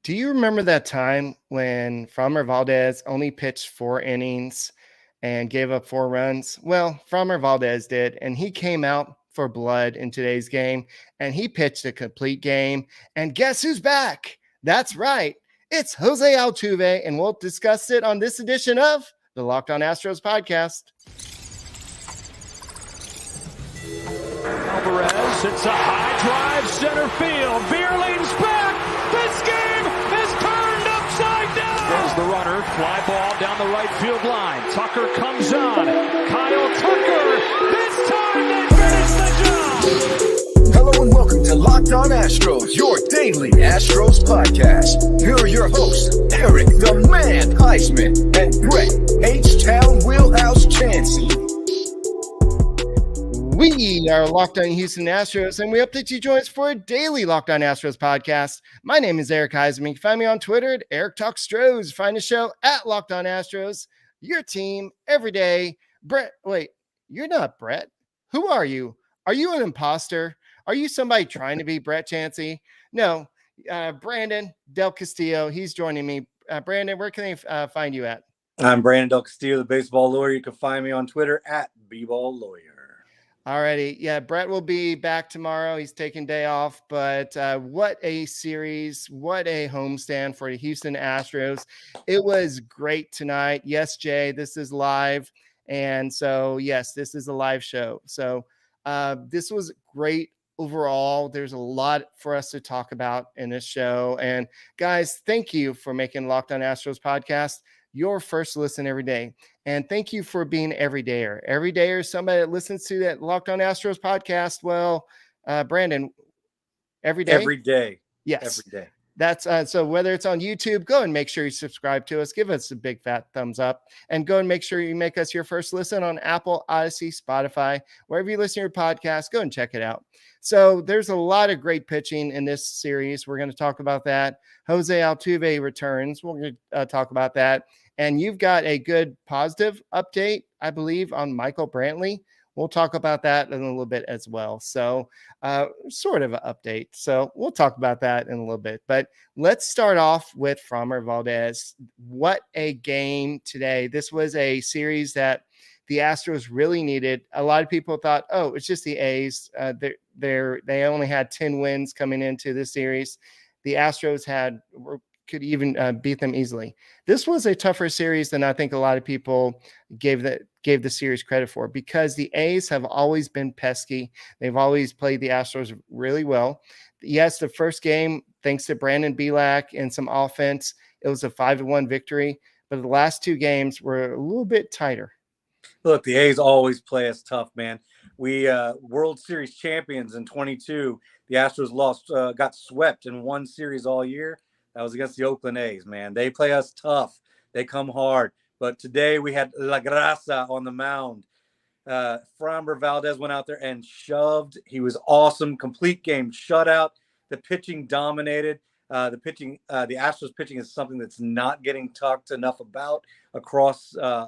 Do you remember that time when Framber Valdez only pitched 4 innings and gave up 4 runs? Well, Framber Valdez did, and he came out for blood in today's game, and he pitched a complete game. And guess who's back? That's right. It's Jose Altuve, and we'll discuss it on this edition of the Locked On Astros podcast. Alvarez hits a high drive center field. Beerling's back. This game is turned upside down. There's the runner. Fly ball down the right field line. Tucker comes on. Kyle Tucker. This time they finish the job. Hello and welcome to Locked On Astros, your daily Astros podcast. Here are your hosts, Eric the Man Huysman and Brett H-Town Wheelhouse Chancey. We are Locked On Houston Astros, and we hope that you join us for a daily Locked On Astros podcast. My name is Eric Huysman. You can find me on Twitter at Eric Talks Stros. Find the show at Locked On Astros. Your team every day. Brett, wait, you're not Brett. Who are you? Are you an imposter? Are you somebody trying to be Brett Chancey? No, Brandon Del Castillo. He's joining me. Brandon, where can they find you at? I'm Brandon Del Castillo, the baseball lawyer. You can find me on Twitter at bball.lawyer. Alrighty. Yeah, Brett will be back tomorrow. He's taking day off, but what a series. What a homestand for the Houston Astros. It was great tonight. Yes, Jay, this is live. And so, yes, this is a live show. So this was great overall. There's a lot for us to talk about in this show. And guys, thank you for making Locked On Astros podcast your first listen every day. And thank you for being everydayer. Everydayer is somebody that listens to that Locked On Astros podcast. Well, Brandon, every day? Every day. Yes. Every day. That's so whether it's on YouTube, go and make sure you subscribe to us. Give us a big fat thumbs up and go and make sure you make us your first listen on Apple, Odyssey, Spotify, wherever you listen to your podcast. Go and check it out. So there's a lot of great pitching in this series. We're going to talk about that. Jose Altuve returns. We're going to talk about that. And you've got a good positive update, I believe, on Michael Brantley. We'll talk about that in a little bit as well. So sort of an update. So we'll talk about that in a little bit. But let's start off with Framber Valdez. What a game today. This was a series that the Astros really needed. A lot of people thought, oh, it's just the A's. They only had 10 wins coming into this series. The Astros could even beat them easily. This was a tougher series than I think a lot of people gave the series credit for, because the A's have always been pesky. They've always played the Astros really well. Yes, the first game, thanks to Brandon Belak and some offense, it was a 5-1 victory, but the last two games were a little bit tighter. Look, the A's always play us tough, man. We World Series champions in 22. The Astros got swept in one series all year. That was against the Oakland A's, man. They play us tough. They come hard. But today we had La Grasa on the mound. Framber Valdez went out there and shoved. He was awesome. Complete game shutout. The pitching dominated. The Astros pitching is something that's not getting talked enough about across the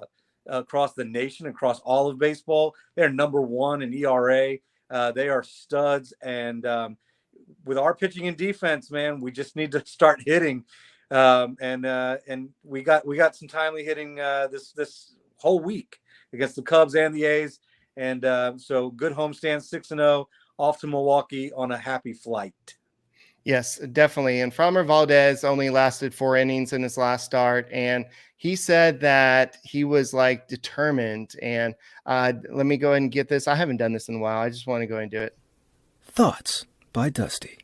nation, across all of baseball. They're number one in ERA. They are studs. And with our pitching and defense, man, we just need to start hitting. And we got some timely hitting this whole week against the Cubs and the A's. And so good homestand, 6-0, off to Milwaukee on a happy flight. Yes, definitely. And Framber Valdez only lasted 4 innings in his last start. And he said that he was like determined. And let me go ahead and get this. I haven't done this in a while. I just want to go ahead and do it. Thoughts by Dusty.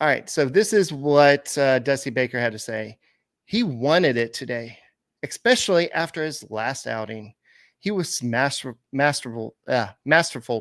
All right. So this is what Dusty Baker had to say. He wanted it today, especially after his last outing. He was masterful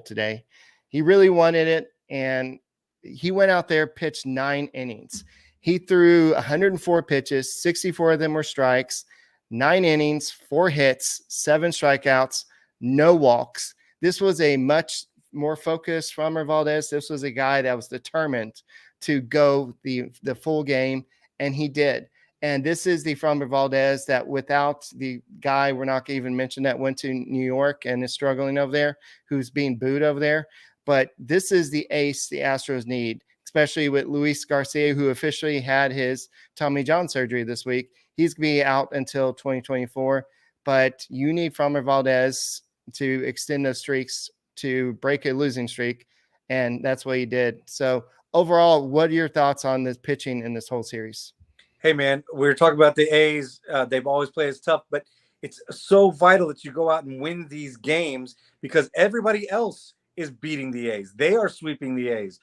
today. He really wanted it. And he went out there, pitched 9 innings. He threw 104 pitches, 64 of them were strikes, 9 innings, 4 hits, 7 strikeouts, no walks. This was a much more focused Framber Valdez. This was a guy that was determined to go the full game, and he did. And this is the Framber Valdez that without the guy, we're not going to even mention, that went to New York and is struggling over there, who's being booed over there. But this is the ace the Astros need, especially with Luis Garcia, who officially had his Tommy John surgery this week. He's going to be out until 2024, but you need Framber Valdez to extend those streaks, to break a losing streak, and that's what he did. So overall, what are your thoughts on this pitching in this whole series? Hey, man, we were talking about the A's. They've always played as tough, but it's so vital that you go out and win these games because everybody else is beating the A's. They are sweeping the A's.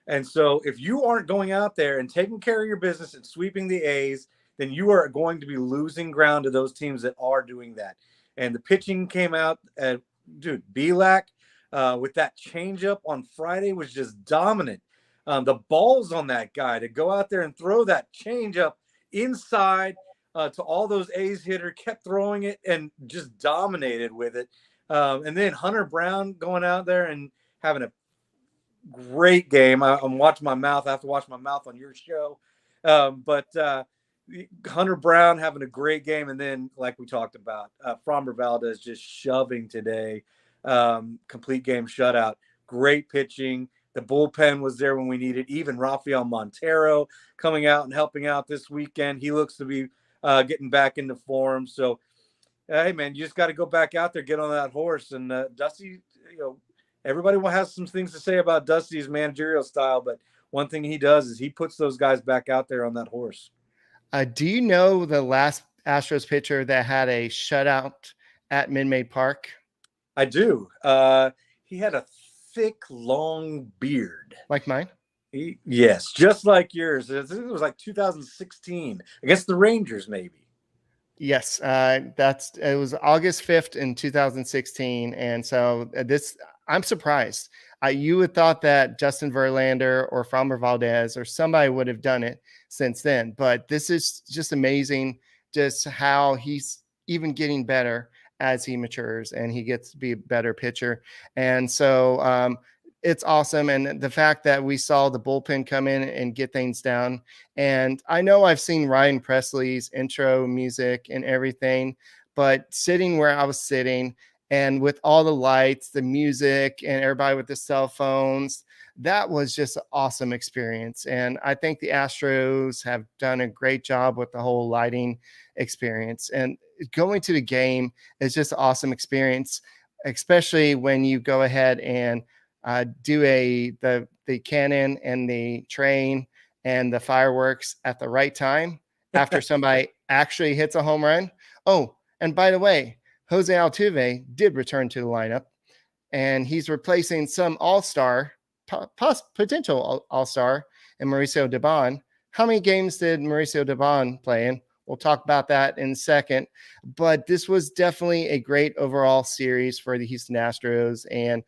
And so if you aren't going out there and taking care of your business and sweeping the A's, then you are going to be losing ground to those teams that are doing that. And the pitching came out, dude, Belak with that changeup on Friday was just dominant. The balls on that guy to go out there and throw that changeup inside to all those A's hitter, kept throwing it and just dominated with it. And then Hunter Brown going out there and having a great game. I'm watching my mouth. I have to watch my mouth on your show. But Hunter Brown having a great game. And then, like we talked about, Framber Valdez just shoving today. Complete game shutout. Great pitching. The bullpen was there when we needed. Even Rafael Montero coming out and helping out this weekend. He looks to be getting back into form. So, hey, man, you just got to go back out there, get on that horse. And Dusty, everybody has some things to say about Dusty's managerial style, but one thing he does is he puts those guys back out there on that horse. Do you know the last Astros pitcher that had a shutout at Minute Park? I do. He had a thick, long beard. Like mine? Yes, just like yours. It was like 2016 against the Rangers, maybe. Yes, it was August 5th in 2016. And so I'm surprised. You would thought that Justin Verlander or Framber Valdez or somebody would have done it since then. But this is just amazing, just how he's even getting better as he matures and he gets to be a better pitcher. And so it's awesome. And the fact that we saw the bullpen come in and get things down. And I know I've seen Ryan Presley's intro music and everything, but sitting where I was sitting and with all the lights, the music, and everybody with the cell phones, that was just an awesome experience. And I think the Astros have done a great job with the whole lighting experience. And going to the game is just an awesome experience, especially when you go ahead and do the cannon and the train and the fireworks at the right time after somebody actually hits a home run. Oh, and by the way, Jose Altuve did return to the lineup, and he's replacing some all-star, potential all-star, in Mauricio Dubon. How many games did Mauricio Dubon play in? We'll talk about that in a second. But this was definitely a great overall series for the Houston Astros. And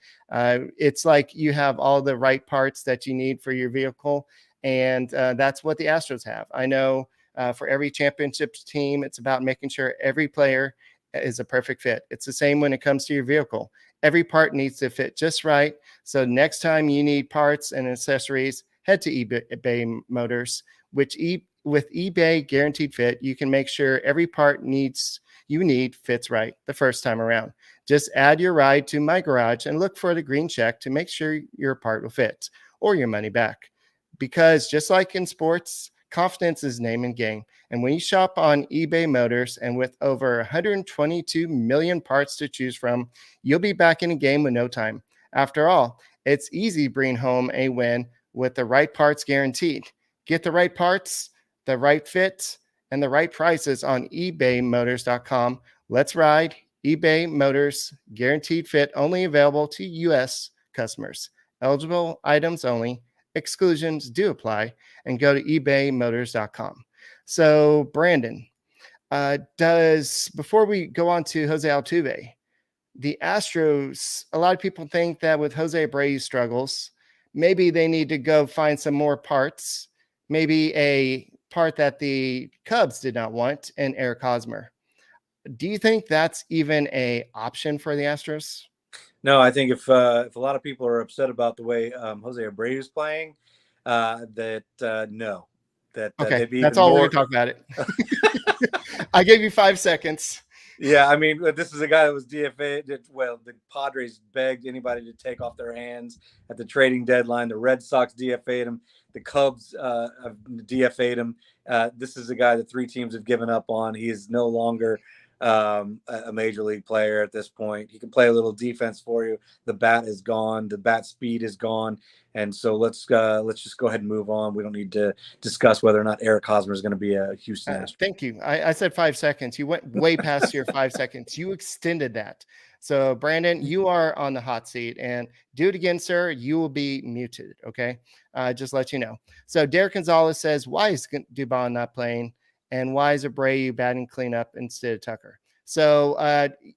it's like you have all the right parts that you need for your vehicle. And that's what the Astros have. I know for every championship team, it's about making sure every player is a perfect fit. It's the same when it comes to your vehicle. Every part needs to fit just right. So next time you need parts and accessories, head to eBay Motors, which with eBay Guaranteed Fit, you can make sure every part you need fits right the first time around. Just add your ride to My Garage and look for the green check to make sure your part will fit or your money back. Because just like in sports, confidence is name and game. And when you shop on eBay Motors and with over 122 million parts to choose from, you'll be back in the game with no time. After all, it's easy bringing home a win with the right parts guaranteed. Get the right parts, the right fit, and the right prices on ebaymotors.com. Let's ride. eBay Motors, guaranteed fit, only available to U.S. customers. Eligible items only. Exclusions do apply. And go to ebaymotors.com. So, Brandon, before we go on to Jose Altuve, the Astros, a lot of people think that with Jose Abreu's struggles, maybe they need to go find some more parts, maybe a part that the Cubs did not want, and Eric Hosmer. Do you think that's even an option for the Astros? No, I think if a lot of people are upset about the way Jose Abreu is playing, no. Okay, that's all we're going to talk about it. I gave you 5 seconds. Yeah, I mean, this is a guy that was DFA'd. Well, the Padres begged anybody to take off their hands at the trading deadline. The Red Sox DFA'd him. The Cubs have DFA'd him. This is a guy that 3 teams have given up on. He is no longer a major league player at this point. He can play a little defense for you. The bat is gone. The bat speed is gone. And so let's just go ahead and move on. We don't need to discuss whether or not Eric Hosmer is going to be a Houston Astros. Thank you. I said 5 seconds. You went way past your 5 seconds. You extended that. So, Brandon, you are on the hot seat, and do it again, sir. You will be muted. Okay. Just let you know. So, Derek Gonzalez says, why is Dubon not playing? And why is Abreu batting cleanup instead of Tucker? So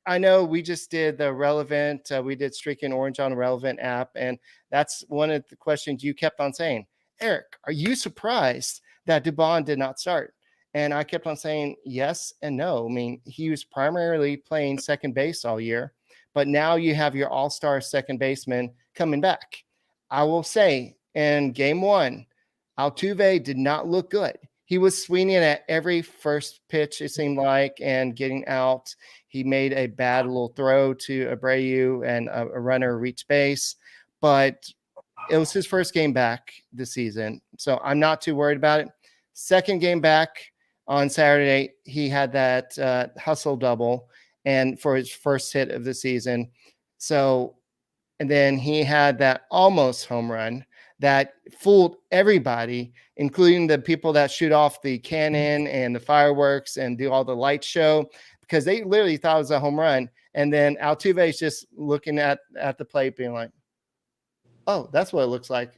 I know we just did the relevant, we did Streaking Orange on a relevant app. And that's one of the questions you kept on saying. Eric, are you surprised that Dubon did not start? And I kept on saying yes and no. I mean, he was primarily playing second base all year, but now you have your all-star second baseman coming back. I will say in game 1, Altuve did not look good. He was swinging at every first pitch, it seemed like, and getting out. He made a bad little throw to Abreu, and a runner reached base. But it was his first game back this season, so I'm not too worried about it. Second game back on Saturday, he had that hustle double, and for his first hit of the season. So, and then he had that almost home run that fooled everybody, including the people that shoot off the cannon and the fireworks and do all the light show, because they literally thought it was a home run. And then Altuve is just looking at the plate being like, oh, that's what it looks like.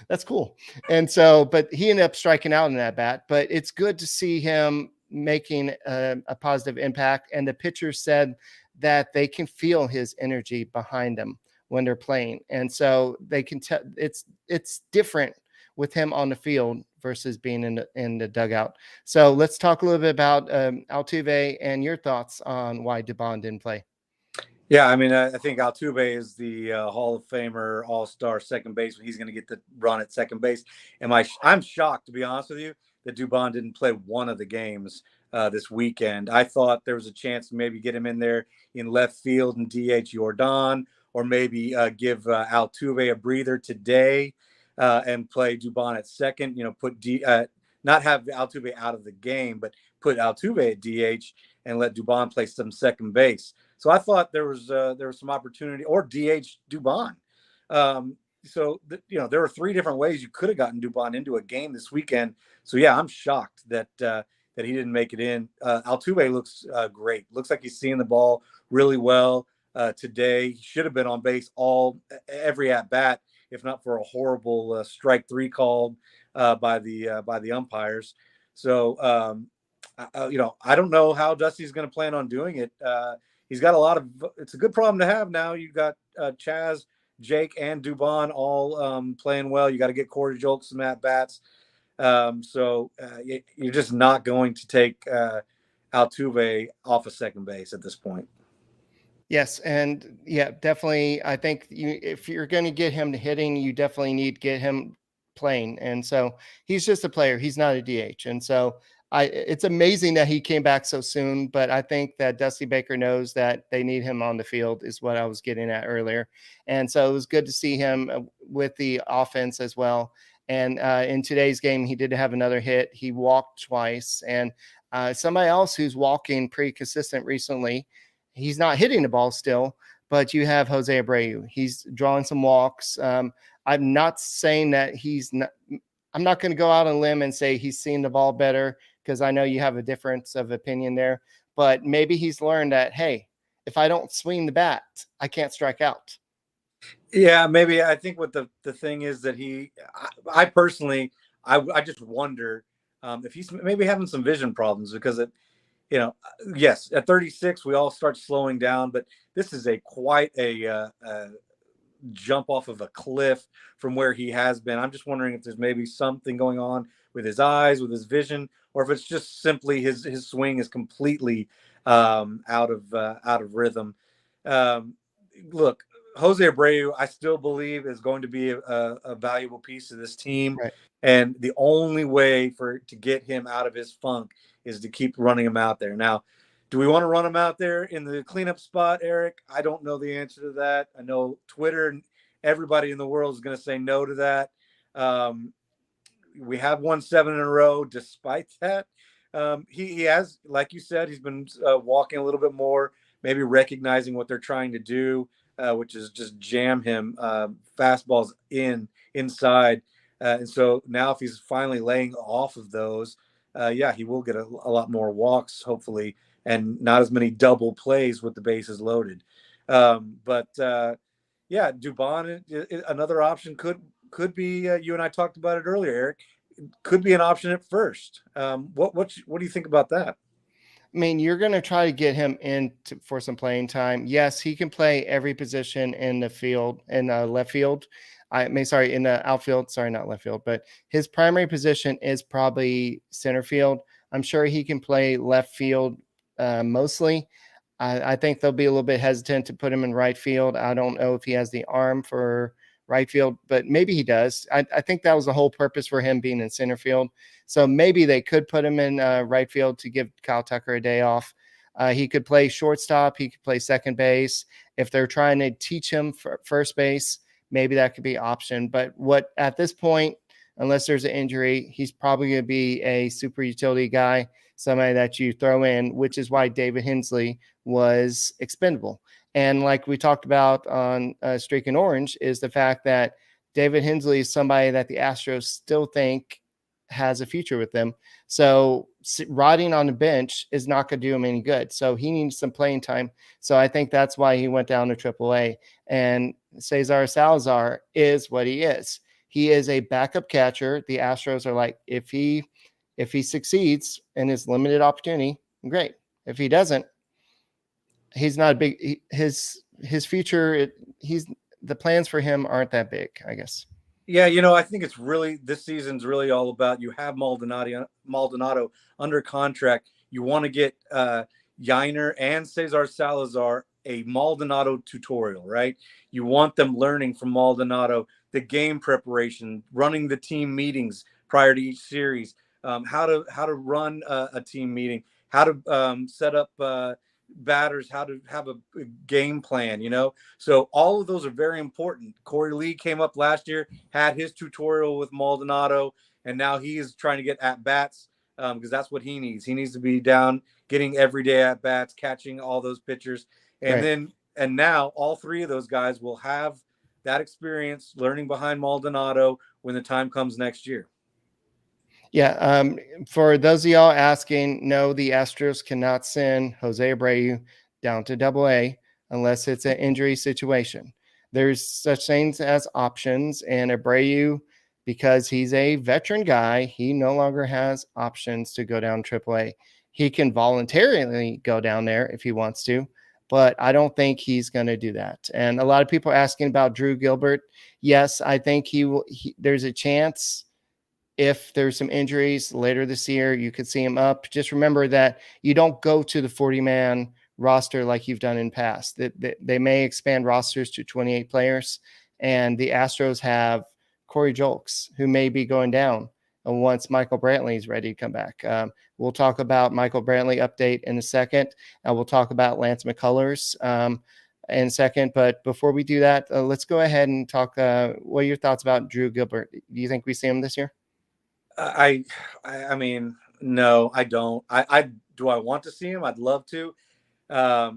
That's cool. And so, but he ended up striking out in that bat. But it's good to see him making a positive impact. And the pitcher said that they can feel his energy behind them when they're playing. And so they can tell it's different with him on the field versus being in the dugout. So let's talk a little bit about Altuve and your thoughts on why Dubon didn't play. Yeah, I mean, I think Altuve is the Hall of Famer, all-star second baseman. He's going to get the run at second base. I'm shocked, to be honest with you, that Dubon didn't play one of the games this weekend. I thought there was a chance to maybe get him in there in left field and DH Yordan, or maybe give Altuve a breather today and play Dubon at second. Not have Altuve out of the game, but put Altuve at DH and let Dubon play some second base. So I thought there was some opportunity, or DH Dubon. There were 3 different ways you could have gotten Dubon into a game this weekend. So yeah, I'm shocked that he didn't make it in. Altuve looks great. Looks like he's seeing the ball really well today. He should have been on base every at bat, if not for a horrible strike 3 called by the umpires. So I don't know how Dusty's going to plan on doing it. He's got it's a good problem to have now. You've got Chaz, Jake, and Dubon all playing well. You got to get Corey Julks some at bats. So you're just not going to take Altuve off of second base at this point. Yes, and yeah, definitely. I think if you're going to get him to hitting, you definitely need to get him playing. And so he's just a player. He's not a DH. And so it's amazing that he came back so soon, but I think that Dusty Baker knows that they need him on the field is what I was getting at earlier. And so it was good to see him with the offense as well. And in today's game, he did have another hit. He walked twice. And somebody else who's walking pretty consistent recently, he's not hitting the ball still, but you have Jose Abreu. He's drawing some walks. I'm not saying that I'm not going to go out on a limb and say he's seen the ball better, because I know you have a difference of opinion there, but maybe he's learned that, hey, if I don't swing the bat, I can't strike out. Yeah, maybe. I think what the thing is that I personally just wonder if he's maybe having some vision problems, because yes, at 36, we all start slowing down, but this is quite a jump off of a cliff from where he has been. I'm just wondering if there's maybe something going on with his eyes, with his vision, or if it's just simply his swing is completely out of rhythm. Look, Jose Abreu, I still believe, is going to be a valuable piece of this team. Right. And the only way to get him out of his funk is to keep running him out there. Now, Do we want to run him out there in the cleanup spot, Eric? I don't know the answer to that. I know Twitter and everybody in the world is going to say no to that. We have won 7 in a row. Despite that, he has, like you said, he's been walking a little bit more, maybe recognizing what they're trying to do, which is just jam him fastballs inside. And so now if he's finally laying off of those, he will get a lot more walks, hopefully, and not as many double plays with the bases loaded. Dubon, another option could be. You and I talked about it earlier, Eric. Could be an option at first. What do you think about that? I mean, you're going to try to get him in for some playing time. Yes, he can play every position in the field, in left field. In the outfield. Sorry, not left field, but his primary position is probably center field. I'm sure he can play left field mostly. I think they'll be a little bit hesitant to put him in right field. I don't know if he has the arm for right field, but maybe he does. I think that was the whole purpose for him being in center field. So maybe they could put him in right field to give Kyle Tucker a day off. He could play shortstop. He could play second base. If they're trying to teach him first base, maybe that could be an option. But at this point, unless there's an injury, he's probably going to be a super utility guy, somebody that you throw in, which is why David Hensley was expendable. And like we talked about on Streak and Orange, is the fact that David Hensley is somebody that the Astros still think has a future with them. So riding on the bench is not going to do him any good. So he needs some playing time. So I think that's why he went down to AAA. And Cesar Salazar is what he is. He is a backup catcher. The Astros are like, if he succeeds in his limited opportunity, great. If he doesn't, he's not his future. The plans for him aren't that big, I guess. Yeah, I think it's really, this season's really all about, you have Maldonado under contract. You want to get Yiner and Cesar Salazar a Maldonado tutorial, right? You want them learning from Maldonado the game preparation, running the team meetings prior to each series, how to run a team meeting, how to set up batters, how to have a game plan, so all of those are very important. Corey Lee came up last year, had his tutorial with Maldonado, and now he is trying to get at bats because that's what he needs. He needs to be down getting everyday at bats, catching all those pitchers, and right. Now all three of those guys will have that experience learning behind Maldonado when the time comes next year. Yeah. For those of y'all asking, no, the Astros cannot send Jose Abreu down to AA unless it's an injury situation. There's such things as options, and Abreu, because he's a veteran guy, he no longer has options to go down AAA. He can voluntarily go down there if he wants to, but I don't think he's going to do that. And a lot of people are asking about Drew Gilbert. Yes, I think there's a chance. If there's some injuries later this year, you could see him up. Just remember that you don't go to the 40-man roster like you've done in past. They may expand rosters to 28 players, and the Astros have Corey Julks, who may be going down once Michael Brantley is ready to come back. We'll talk about Michael Brantley update in a second, and we'll talk about Lance McCullers in a second. But before we do that, let's go ahead and talk. What are your thoughts about Drew Gilbert? Do you think we see him this year? I mean, no, I don't. Do I want to see him? I'd love to. That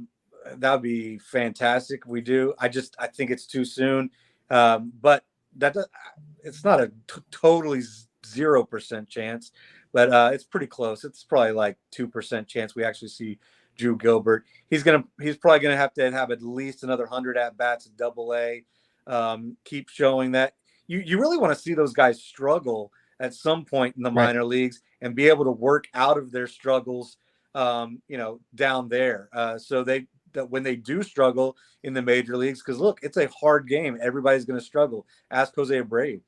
would be fantastic if we do. I think it's too soon. But it's not a totally 0% chance, but it's pretty close. It's probably like 2% chance we actually see Drew Gilbert. He's probably gonna have to have at least another 100 at bats at AA. Keep showing that you really want to see those guys struggle at some point in the minor leagues and be able to work out of their struggles, down there. So that when they do struggle in the major leagues, because look, it's a hard game. Everybody's going to struggle. Ask Jose Abreu.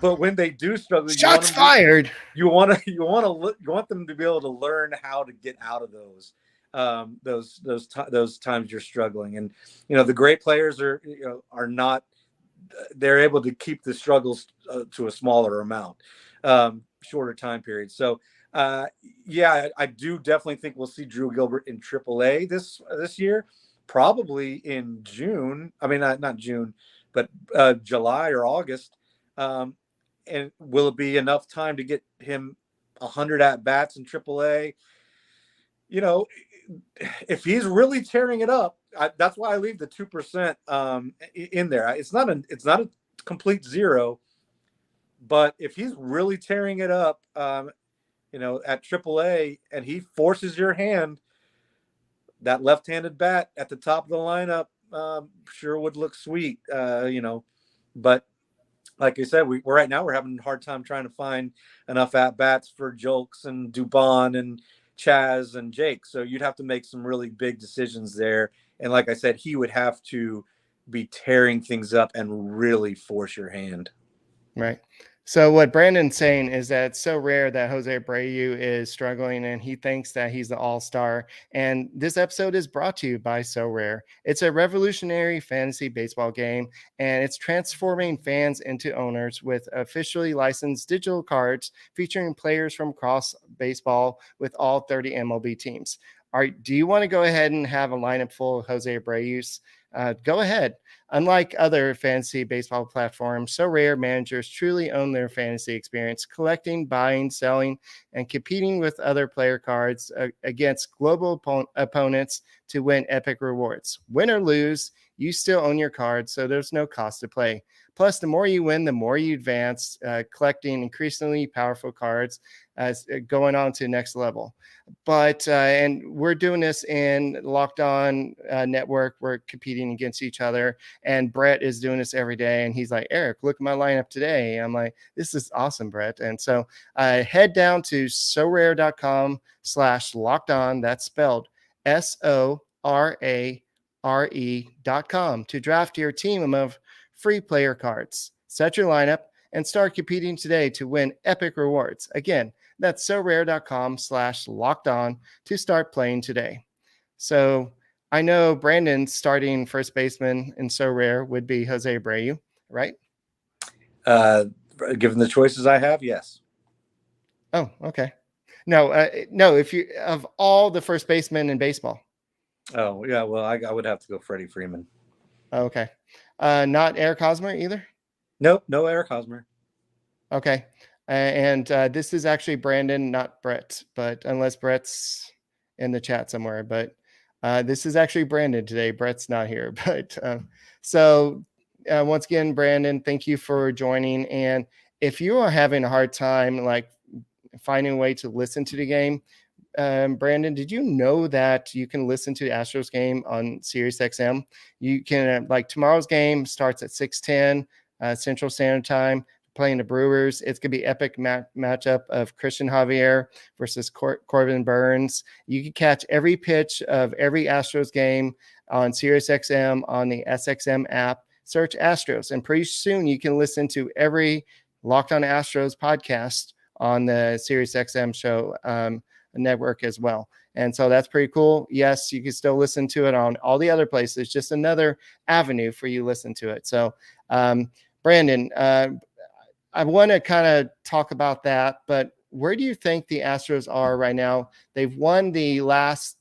But when they do struggle, shots fired. You want them to be able to learn how to get out of those times you're struggling. And the great players are not. They're able to keep the struggles to a smaller amount. shorter time period. So, yeah, I do definitely think we'll see Drew Gilbert in AAA this year, probably in June. I mean, not June, but July or August. And will it be enough time to get him 100 at bats in AAA? You know, if he's really tearing it up, that's why I leave the 2% in there. It's not a complete zero, but if he's really tearing it up, at AAA, and he forces your hand, that left-handed bat at the top of the lineup sure would look sweet. But like I said, we're right now we're having a hard time trying to find enough at bats for Jolks and Dubon and Chaz and Jake. So you'd have to make some really big decisions there. And like I said, he would have to be tearing things up and really force your hand. Right. So what Brandon's saying is that it's so rare that Jose Abreu is struggling, and he thinks that he's the all-star. And this episode is brought to you by Sorare. It's a revolutionary fantasy baseball game, and it's transforming fans into owners with officially licensed digital cards featuring players from across baseball with all 30 MLB teams. Do you want to go ahead and have a lineup full of Jose Abreu's? Go ahead. Unlike other fantasy baseball platforms, Sorare managers truly own their fantasy experience, collecting, buying, selling, and competing with other player cards against global opponents to win epic rewards. Win or lose, you still own your cards, so there's no cost to play. Plus, the more you win, the more you advance, collecting increasingly powerful cards as going on to the next level. But and we're doing this in Locked On Network. We're competing against each other, and Brett is doing this every day. And he's like, Eric, look at my lineup today. I'm like, this is awesome, Brett. And so head down to sorare.com/lockedon. That's spelled SORARE.com to draft your team of free player cards. Set your lineup and start competing today to win epic rewards. Again, that's sorare.com/lockedon to start playing today. So I know Brandon's starting first baseman in Sorare would be Jose Abreu, right? Given the choices I have, yes. Oh, okay. No, if you of all the first basemen in baseball. Oh, yeah. Well, I would have to go Freddie Freeman. Okay. Not Eric Hosmer either? Nope, no Eric Hosmer. Okay. And this is actually Brandon, not Brett, but unless Brett's in the chat somewhere. But this is actually Brandon today. Brett's not here. But once again, Brandon, thank you for joining. And if you are having a hard time like finding a way to listen to the game, Brandon, did you know that you can listen to the Astros game on SiriusXM? You can tomorrow's game starts at 6:10 Central Standard Time, playing the Brewers. It's gonna be epic matchup of Christian Javier versus Corbin Burns. You can catch every pitch of every Astros game on SiriusXM on the SXM app. Search Astros, and pretty soon you can listen to every Locked On Astros podcast on the SiriusXM show network as well. And so that's pretty cool. Yes, you can still listen to it on all the other places, just another avenue for you to listen to it. So Brandon, I want to kind of talk about that, but where do you think the Astros are right now? They've won the last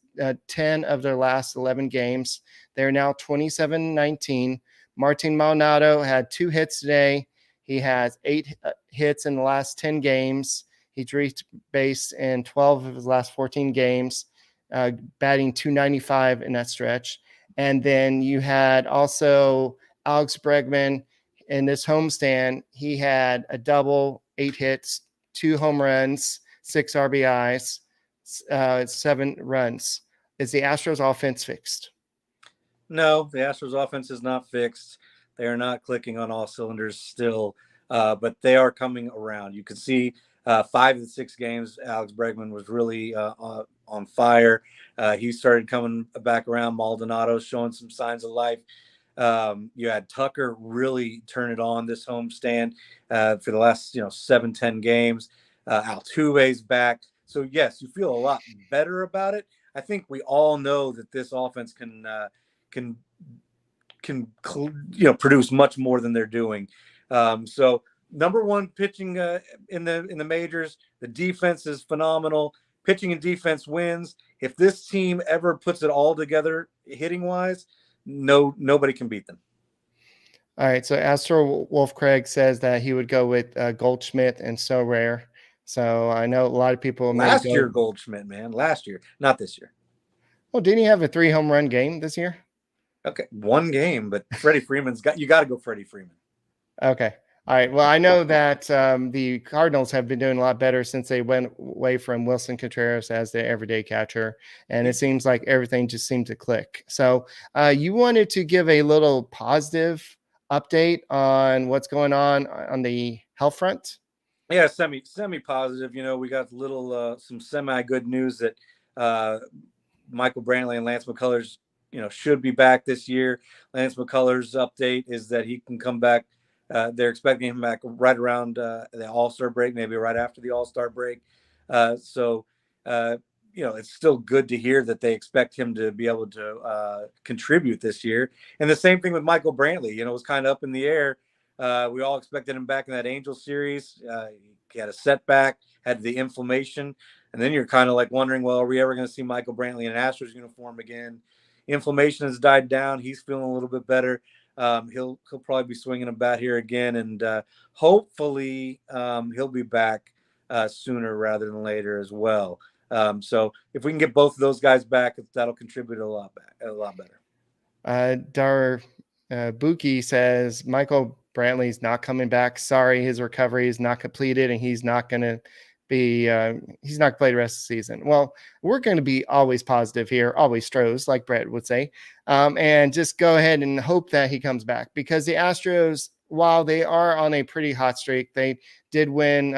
10 of their last 11 games. They're now 27-19. Martin Maldonado had 2 hits today. He has 8 hits in the last 10 games. He's reached base in 12 of his last 14 games, batting .295 in that stretch. And then you had also Alex Bregman in this homestand. He had a double, 8 hits, 2 home runs, 6 RBIs, 7 runs. Is the Astros offense fixed? No, the Astros offense is not fixed. They are not clicking on all cylinders still, but they are coming around. You can see 5 of the 6 games, Alex Bregman was really on fire. He started coming back around. Maldonado showing some signs of life. You had Tucker really turn it on this homestand for the last 7-10 games. Altuve's back. So, yes, you feel a lot better about it. I think we all know that this offense can produce much more than they're doing. So number one pitching in the majors. The defense is phenomenal. Pitching and defense wins. If this team ever puts it all together hitting wise, nobody can beat them. All right, so Astro Wolf Craig says that he would go with Goldschmidt and Sorare. So I know a lot of people last year Goldschmidt, man. Last year, not this year. Well, didn't he have a 3 home run game this year? Okay, one game, but Freddie Freeman's got to go Freddie Freeman. Okay. All right. Well, I know that the Cardinals have been doing a lot better since they went away from Wilson Contreras as their everyday catcher, and it seems like everything just seemed to click. So you wanted to give a little positive update on what's going on the health front? Yeah, semi positive. You know, we got some semi good news that Michael Brantley and Lance McCullers, should be back this year. Lance McCullers' update is that he can come back. They're expecting him back right around the All-Star break, maybe right after the All-Star break. So it's still good to hear that they expect him to be able to contribute this year. And the same thing with Michael Brantley. It was kind of up in the air. We all expected him back in that Angels series. He had a setback, had the inflammation. And then you're kind of like wondering, well, are we ever going to see Michael Brantley in an Astros uniform again? Inflammation has died down. He's feeling a little bit better. He'll probably be swinging a bat here again, and hopefully he'll be back sooner rather than later as well. So if we can get both of those guys back, that'll contribute a lot better. Dar Buki says Michael Brantley's not coming back. Sorry, his recovery is not completed, and he's not going to be he's not play the rest of the season. Well, we're going to be always positive here, always Stros, like Brett would say, and just go ahead and hope that he comes back, because the Astros, while they are on a pretty hot streak, they did win.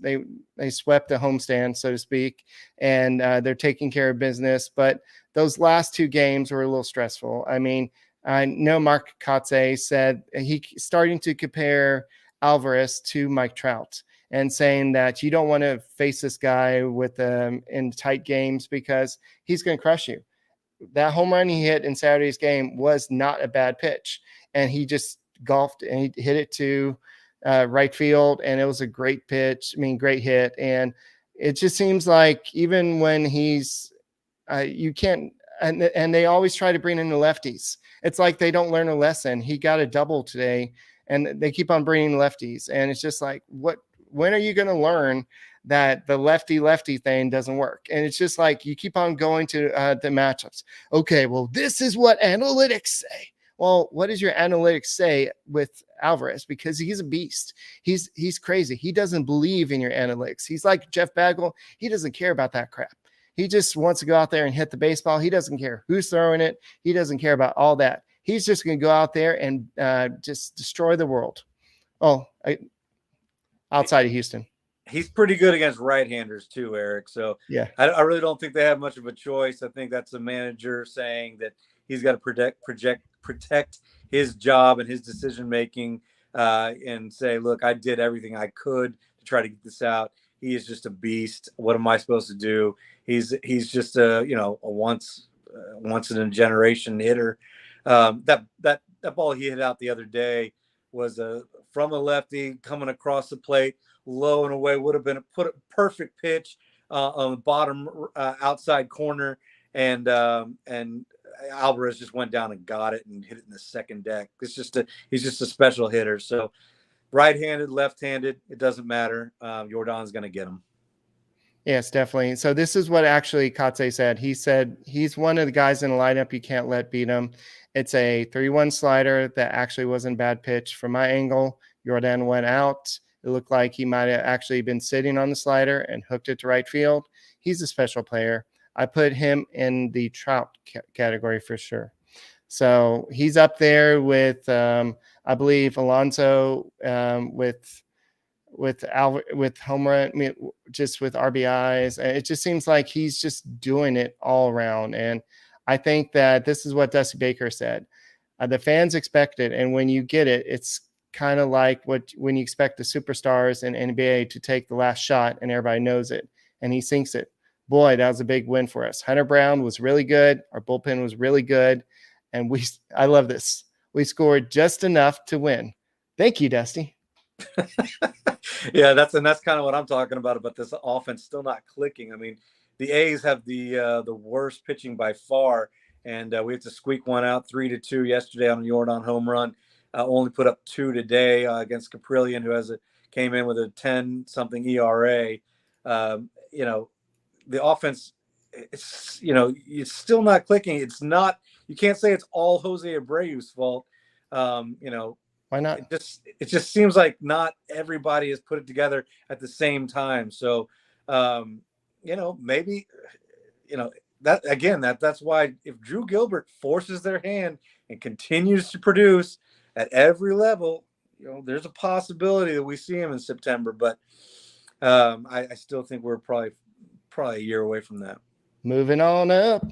They swept the homestand, so to speak, and they're taking care of business. But those last 2 games were a little stressful. I mean, I know Mark Kotze said he starting to compare Alvarez to Mike Trout, and saying that you don't want to face this guy with in tight games because he's going to crush you. That home run he hit in Saturday's game was not a bad pitch, and he just golfed and he hit it to right field, and it was a great pitch. I mean, great hit. And it just seems like even when he's you can't, and they always try to bring in the lefties. It's like they don't learn a lesson. He got a double today, and they keep on bringing lefties, and it's just like, when are you going to learn that the lefty thing doesn't work? And it's just like you keep on going to the matchups. Okay, well, this is what analytics say. Well, what does your analytics say with Alvarez? Because he's a beast. He's crazy. He doesn't believe in your analytics. He's like Jeff Bagwell. He doesn't care about that crap. He just wants to go out there and hit the baseball. He doesn't care who's throwing it. He doesn't care about all that. He's just going to go out there and just destroy the world. Outside of Houston. He's pretty good against right-handers too, Eric. So yeah, I really don't think they have much of a choice. I think that's a manager saying that he's got to protect his job and his decision-making and say, look, I did everything I could to try to get this out. He is just a beast. What am I supposed to do? He's just a once in a generation hitter. That ball he hit out the other day was from a lefty coming across the plate, low and away, would have been a perfect pitch on the bottom outside corner, and Alvarez just went down and got it and hit it in the second deck. He's just a special hitter. So right-handed, left-handed, it doesn't matter. Yordan's going to get him. Yes, definitely. So this is what actually Kotze said. He said he's one of the guys in the lineup you can't let beat him. It's a 3-1 slider that actually wasn't a bad pitch. From my angle, Yordan went out. It looked like he might have actually been sitting on the slider and hooked it to right field. He's a special player. I put him in the Trout category for sure. So he's up there with, I believe, Alonso with home run, I mean, just with RBIs. It just seems like he's just doing it all around. And I think that this is what Dusty Baker said. The fans expect it, and when you get it, it's kind of like when you expect the superstars in NBA to take the last shot, and everybody knows it, and he sinks it. Boy, that was a big win for us. Hunter Brown was really good. Our bullpen was really good, and I love this. We scored just enough to win. Thank you, Dusty. Yeah, that's kind of what I'm talking about this offense still not clicking. I mean, the A's have the worst pitching by far, and we had to squeak one out 3-2 yesterday on a Yordan home run. Only put up 2 today against Caprillion, who came in with a 10-something ERA. The offense, it's still not clicking. It's not. You can't say it's all Jose Abreu's fault. Why not? It just seems like not everybody has put it together at the same time. So, maybe, that's why if Drew Gilbert forces their hand and continues to produce at every level, there's a possibility that we see him in September. But I still think we're probably a year away from that. Moving on up.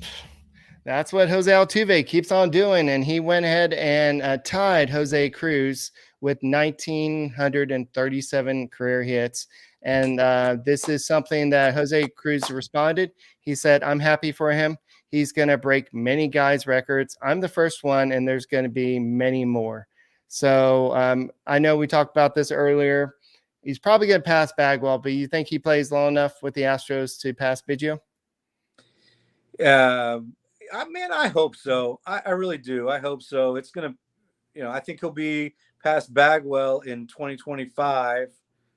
That's what Jose Altuve keeps on doing, and he went ahead and tied Jose Cruz with 1,937 career hits. And this is something that Jose Cruz responded. He said, "I'm happy for him. He's going to break many guys' records. I'm the first one, and there's going to be many more." So I know we talked about this earlier. He's probably going to pass Bagwell, but you think he plays long enough with the Astros to pass Biggio? I hope so. I really do. I hope so. It's going to, I think he'll be past Bagwell in 2025,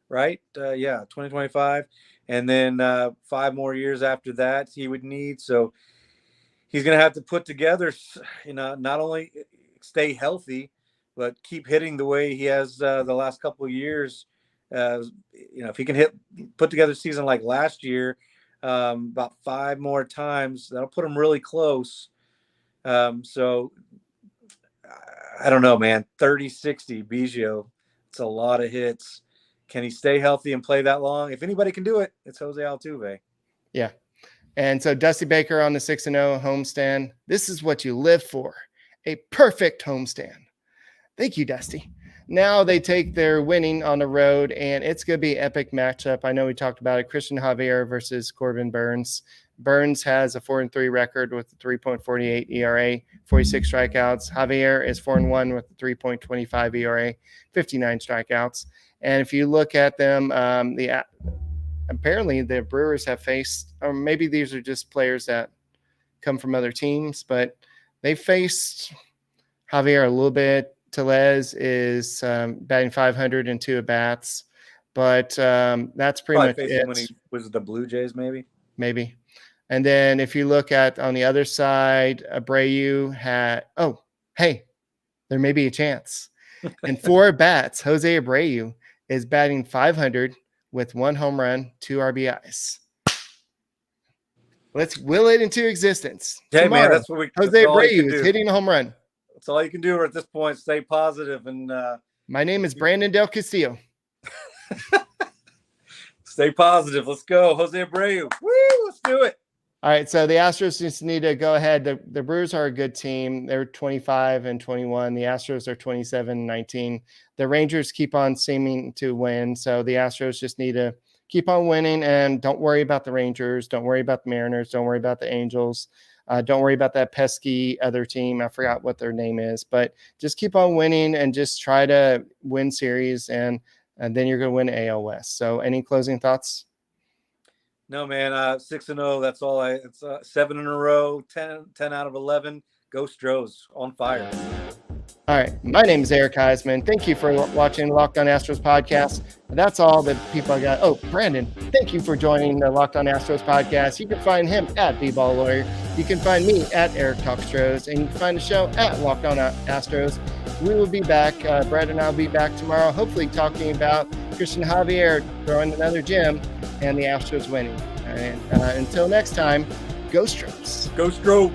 right? 2025. And then 5 more years after that he would need. So he's going to have to put together, not only stay healthy, but keep hitting the way he has the last couple of years. If he can put together a season like last year, about 5 more times, that'll put him really close. So I don't know, man. 30-60 Biggio. It's a lot of hits. Can he stay healthy and play that long? If anybody can do it, it's Jose Altuve. Yeah. And so Dusty Baker on the 6-0 homestand. This is what you live for. A perfect homestand. Thank you, Dusty. Now they take their winning on the road, and it's going to be an epic matchup. I know we talked about it. Christian Javier versus Corbin Burnes. Burnes has a 4-3 record with a 3.48 ERA, 46 strikeouts. Javier is 4-1 with a 3.25 ERA, 59 strikeouts. And if you look at them, apparently the Brewers have faced, or maybe these are just players that come from other teams, but they faced Javier a little bit. Tellez is batting 500 in 2 at-bats, but that's pretty much it. When he was the Blue Jays, maybe. And then if you look at on the other side, Abreu had, there may be a chance. In 4 at-bats, Jose Abreu is batting 500 with 1 home run, 2 RBIs. Let's will it into existence. Hey, tomorrow, man, that's what Jose Abreu is hitting a home run. That's all you can do at this point. Stay positive. And my name is Brandon Del Castillo. Stay positive. Let's go. Jose Abreu. Woo, let's do it. All right. So the Astros just need to go ahead. The Brewers are a good team. They're 25-21. The Astros are 27-19. The Rangers keep on seeming to win. So the Astros just need to keep on winning, and don't worry about the Rangers. Don't worry about the Mariners. Don't worry about the Angels. Don't worry about that pesky other team. I forgot what their name is, but just keep on winning and just try to win series, and then you're going to win AL West. So any closing thoughts? No, man. 6-0. That's all. It's 7 in a row, 10 out of 11. Go Stros on fire. All right. My name is Eric Huysman. Thank you for watching Locked On Astros podcast. That's all the people I got. Oh, Brandon, thank you for joining the Locked On Astros podcast. You can find him at B-Ball Lawyer. You can find me at Eric Talk Stros, and you can find the show at Locked On Astros. We will be back. Brad and I will be back tomorrow, hopefully talking about Christian Javier throwing another gem and the Astros winning. And until next time, go Stros. Go Stros.